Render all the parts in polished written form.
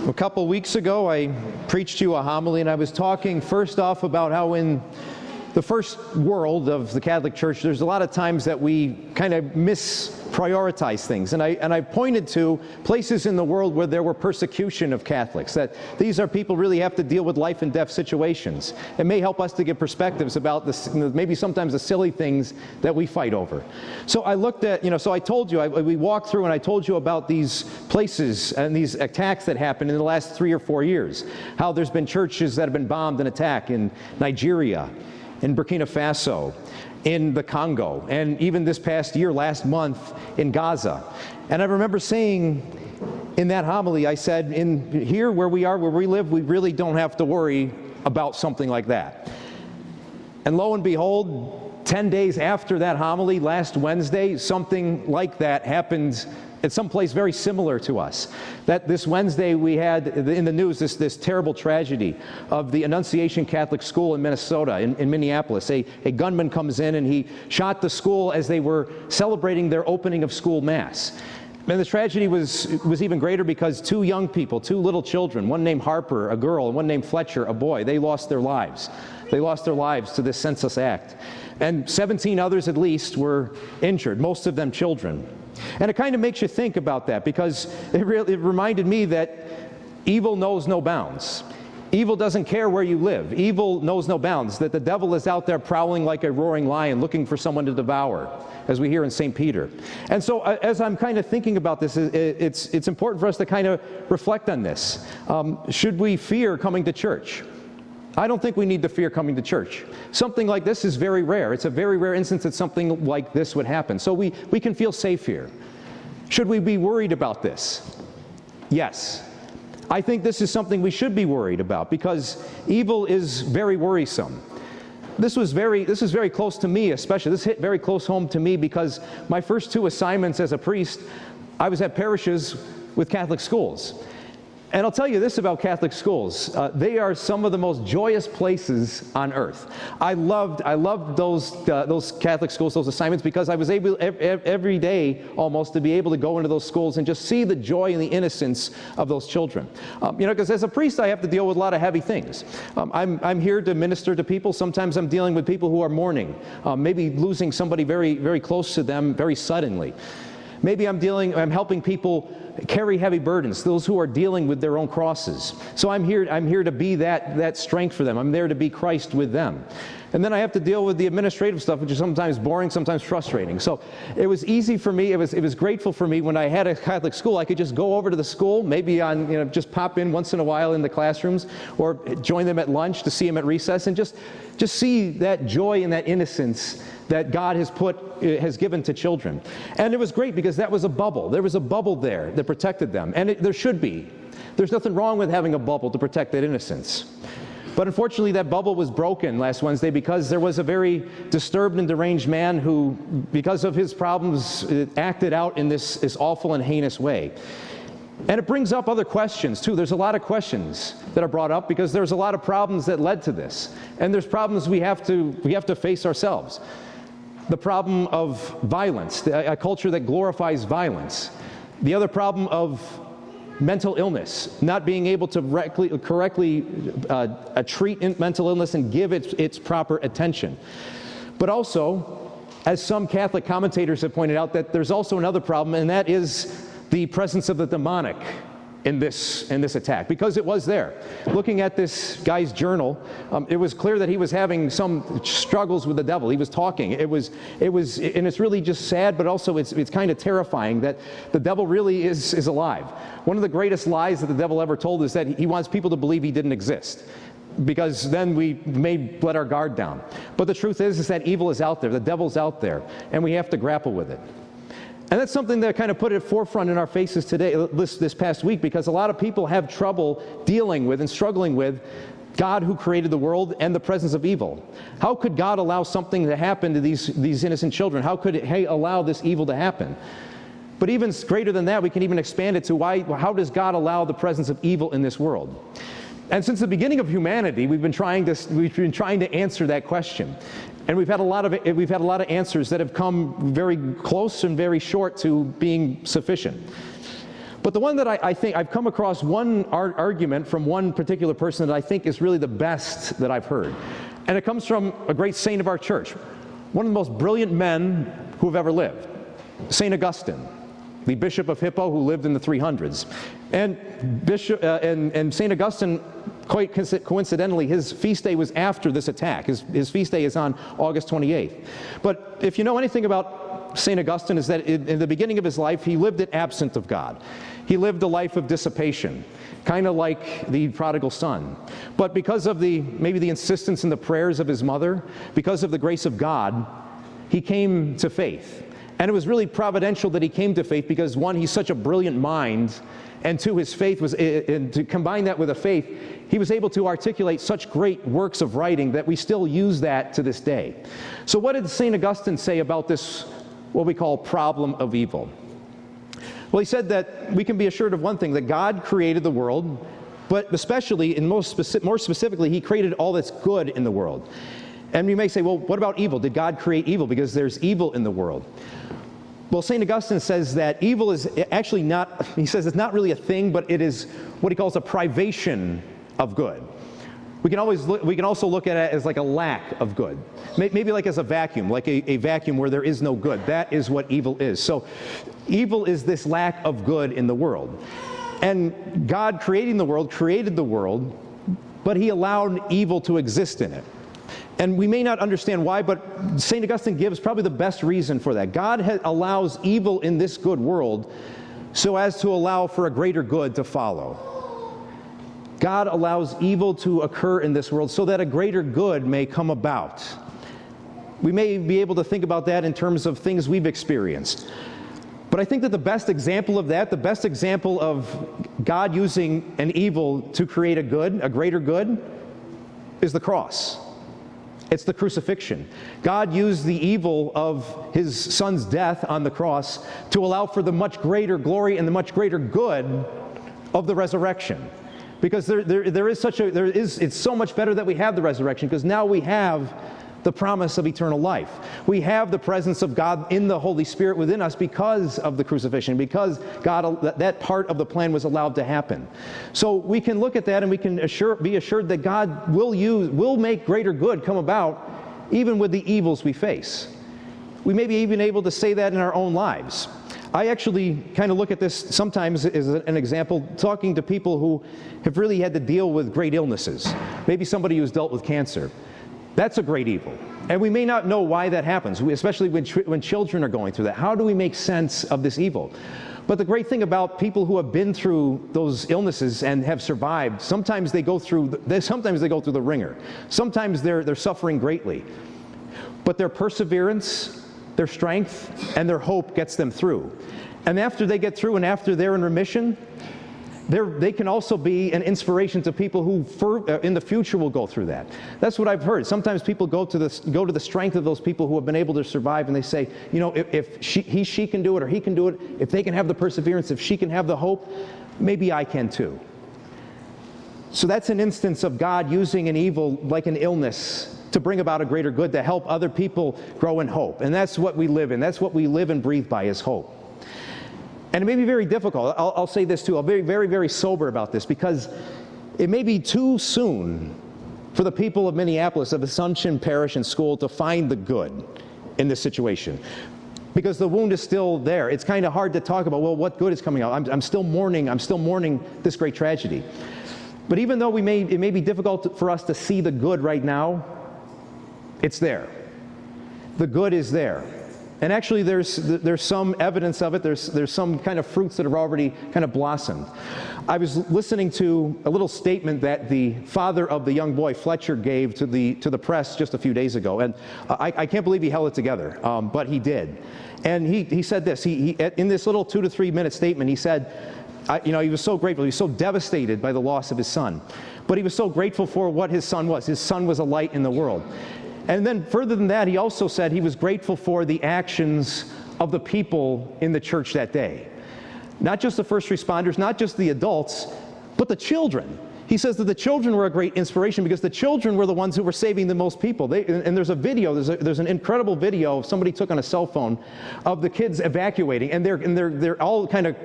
A couple weeks ago, I preached to you a homily, and I was talking first off about how in the first world of the Catholic Church, there's a lot of times that we kind of misprioritize things. And I pointed to places in the world where there were persecution of Catholics, that these are people really have to deal with life and death situations. It may help us to get perspectives about this, maybe sometimes the silly things that we fight over. So I looked at, so I told you, we walked through and I told you about these places and these attacks that happened in the last 3 or 4 years. How there's been churches that have been bombed and attacked in Nigeria, in Burkina Faso, in the Congo, and even this past year, last month, in Gaza. And I remember saying in that homily, I said, in here where we are, where we live, we really don't have to worry about something like that. And lo and behold, 10 days after that homily, last Wednesday, something like that happened at some place very similar to us. That this Wednesday we had in the news this terrible tragedy of the Annunciation Catholic School in Minnesota, in Minneapolis. A gunman comes in and he shot the school as they were celebrating their opening of school mass. And the tragedy was even greater because two young people, two little children, one named Harper, a girl, and one named Fletcher, a boy, they lost their lives. They lost their lives to this senseless act. And 17 others at least were injured, most of them children. And it kind of makes you think about that, because it reminded me that evil knows no bounds. Evil doesn't care where you live. Evil knows no bounds, that the devil is out there prowling like a roaring lion looking for someone to devour, as we hear in St. Peter. And so as I'm kind of thinking about this, it's important for us to kind of reflect on this. Should we fear coming to church? I don't think we need to fear coming to church. Something like this is very rare. It's a very rare instance that something like this would happen. So we can feel safe here. Should we be worried about this? Yes. I think this is something we should be worried about, because evil is very worrisome. This is very close to me, especially. This hit very close home to me because my first 2 assignments as a priest, I was at parishes with Catholic schools. And I'll tell you this about Catholic schools. They are some of the most joyous places on earth. I loved those Catholic schools, those assignments, because I was able every day almost to be able to go into those schools and just see the joy and the innocence of those children. Because as a priest I have to deal with a lot of heavy things. I'm here to minister to people. Sometimes I'm dealing with people who are mourning, maybe losing somebody very, very close to them very suddenly. Maybe I'm helping people carry heavy burdens, those who are dealing with their own crosses. So I'm here to be that strength for them. I'm there to be Christ with them. And then I have to deal with the administrative stuff, which is sometimes boring, sometimes frustrating. So it was easy for me, it was grateful for me when I had a Catholic school. I could just go over to the school, maybe just pop in once in a while in the classrooms, or join them at lunch to see them at recess, and just see that joy and that innocence that God has given to children. And it was great because that was a bubble. There was a bubble there that protected them. And there should be. There's nothing wrong with having a bubble to protect that innocence. But unfortunately, that bubble was broken last Wednesday because there was a very disturbed and deranged man who, because of his problems, acted out in this awful and heinous way. And it brings up other questions, too. There's a lot of questions that are brought up because there's a lot of problems that led to this. And there's problems we have to face ourselves. The problem of violence, a culture that glorifies violence. The other problem of mental illness, not being able to correctly treat mental illness and give its proper attention. But also, as some Catholic commentators have pointed out, that there's also another problem, and that is the presence of the demonic in this attack, because it was there. Looking at this guy's journal, it was clear that he was having some struggles with the devil. He was talking. It was, and it's really just sad, but also it's kind of terrifying that the devil really is alive. One of the greatest lies that the devil ever told is that he wants people to believe he didn't exist, because then we may let our guard down. But the truth is that evil is out there, the devil's out there, and we have to grapple with it. And that's something that kind of put it forefront in our faces today, this past week, because a lot of people have trouble dealing with and struggling with God who created the world and the presence of evil. How could God allow something to happen to these innocent children? How could He allow this evil to happen? But even greater than that, we can even expand it to how does God allow the presence of evil in this world? And since the beginning of humanity, we've been trying to answer that question. And we've had a lot of answers that have come very close and very short to being sufficient. But the one that I think, I've come across one argument from one particular person that I think is really the best that I've heard. And it comes from a great saint of our church, one of the most brilliant men who have ever lived, St. Augustine, the Bishop of Hippo, who lived in the 300s. And St. Augustine, quite coincidentally, his feast day was after this attack. His feast day is on August 28th. But if you know anything about St. Augustine, is that in the beginning of his life, he lived it absent of God. He lived a life of dissipation, kind of like the prodigal son. But because of maybe the insistence and the prayers of his mother, because of the grace of God, he came to faith. And it was really providential that he came to faith because, one, he's such a brilliant mind, and two, his faith was, and to combine that with a faith, he was able to articulate such great works of writing that we still use that to this day. So what did St. Augustine say about this, what we call problem of evil? Well, he said that we can be assured of one thing, that God created the world, but especially, and more specifically, he created all that's good in the world. And you may say, well, what about evil? Did God create evil? Because there's evil in the world. Well, St. Augustine says that evil is actually not, he says it's not really a thing, but it is what he calls a privation of good. We can also look at it as like a lack of good. Maybe like as a vacuum, like a vacuum where there is no good. That is what evil is. So evil is this lack of good in the world. And God created the world, but he allowed evil to exist in it. And we may not understand why, but St. Augustine gives probably the best reason for that. God allows evil in this good world so as to allow for a greater good to follow. God allows evil to occur in this world so that a greater good may come about. We may be able to think about that in terms of things we've experienced. But I think that the best example of that, the best example of God using an evil to create a good, a greater good, is the cross. It's the crucifixion. God used the evil of his son's death on the cross to allow for the much greater glory and the much greater good of the resurrection. Because it's so much better that we have the resurrection, because now we have the promise of eternal life. We have the presence of God in the Holy Spirit within us because of the crucifixion, because that part of the plan was allowed to happen. So we can look at that and we can be assured that God will make greater good come about even with the evils we face. We may be even able to say that in our own lives. I actually kind of look at this sometimes as an example, talking to people who have really had to deal with great illnesses. Maybe somebody who's dealt with cancer. That's a great evil. And we may not know why that happens, especially when children are going through that. How do we make sense of this evil? But the great thing about people who have been through those illnesses and have survived, sometimes they go through the ringer. Sometimes they're suffering greatly. But their perseverance, their strength, and their hope gets them through. And after they get through and after they're in remission, they can also be an inspiration to people who in the future will go through that. That's what I've heard. Sometimes people go to the strength of those people who have been able to survive, and they say, you know, if she can do it, or he can do it, if they can have the perseverance, if she can have the hope, maybe I can too. So that's an instance of God using an evil like an illness to bring about a greater good, to help other people grow in hope. And that's what we live in. That's what we live and breathe by, is hope. And it may be very difficult. I'll say this too. I'll be very, very sober about this, because it may be too soon for the people of Minneapolis, of Assumption Parish and School, to find the good in this situation. Because the wound is still there. It's kind of hard to talk about, well, what good is coming out? I'm still mourning this great tragedy. But even though it may be difficult for us to see the good right now, it's there. The good is there. And actually there's some evidence of it. There's some kind of fruits that have already kind of blossomed. I was listening to a little statement that the father of the young boy, Fletcher, gave to the press just a few days ago. And I can't believe he held it together, but he did. And he said this. He in this little 2 to 3 minute statement, he said, he was so grateful. He was so devastated by the loss of his son. But he was so grateful for what his son was. His son was a light in the world. And then further than that, he also said he was grateful for the actions of the people in the church that day. Not just the first responders, not just the adults, but the children. he says that the children were a great inspiration because the children were the ones who were saving the most people. And there's a video, there's an incredible video somebody took on a cell phone of the kids evacuating, and they're all kind of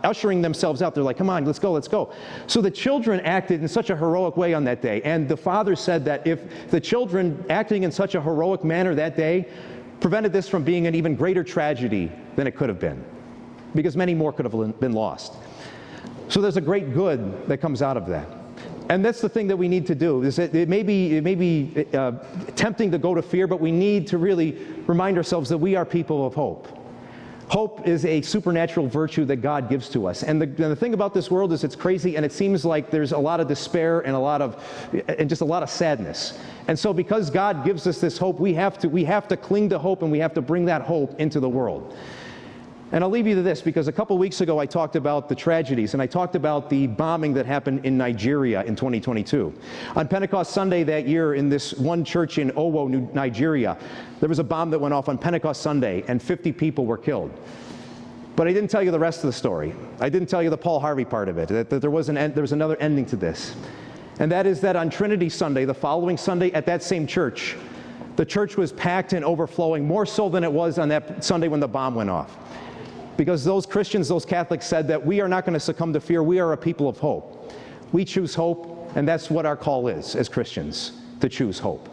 ushering themselves out. They're like, come on, let's go, let's go. So the children acted in such a heroic way on that day, and the father said that if the children acting in such a heroic manner that day prevented this from being an even greater tragedy than it could have been, because many more could have been lost. So there's a great good that comes out of that. And that's the thing that we need to do. Is that it may be tempting to go to fear, but we need to really remind ourselves that we are people of hope. Hope is a supernatural virtue that God gives to us. And the thing about this world is it's crazy, and it seems like there's a lot of despair and just a lot of sadness. And so because God gives us this hope, we have to cling to hope, and we have to bring that hope into the world. And I'll leave you to this, because a couple weeks ago I talked about the tragedies, and I talked about the bombing that happened in Nigeria in 2022. On Pentecost Sunday that year in this one church in Owo, Nigeria, there was a bomb that went off on Pentecost Sunday, and 50 people were killed. But I didn't tell you the rest of the story. I didn't tell you the Paul Harvey part of it, that there was another ending to this. And that is that on Trinity Sunday, the following Sunday at that same church, the church was packed and overflowing, more so than it was on that Sunday when the bomb went off. Because those Christians, those Catholics said that we are not going to succumb to fear. We are a people of hope. We choose hope, and that's what our call is as Christians, to choose hope.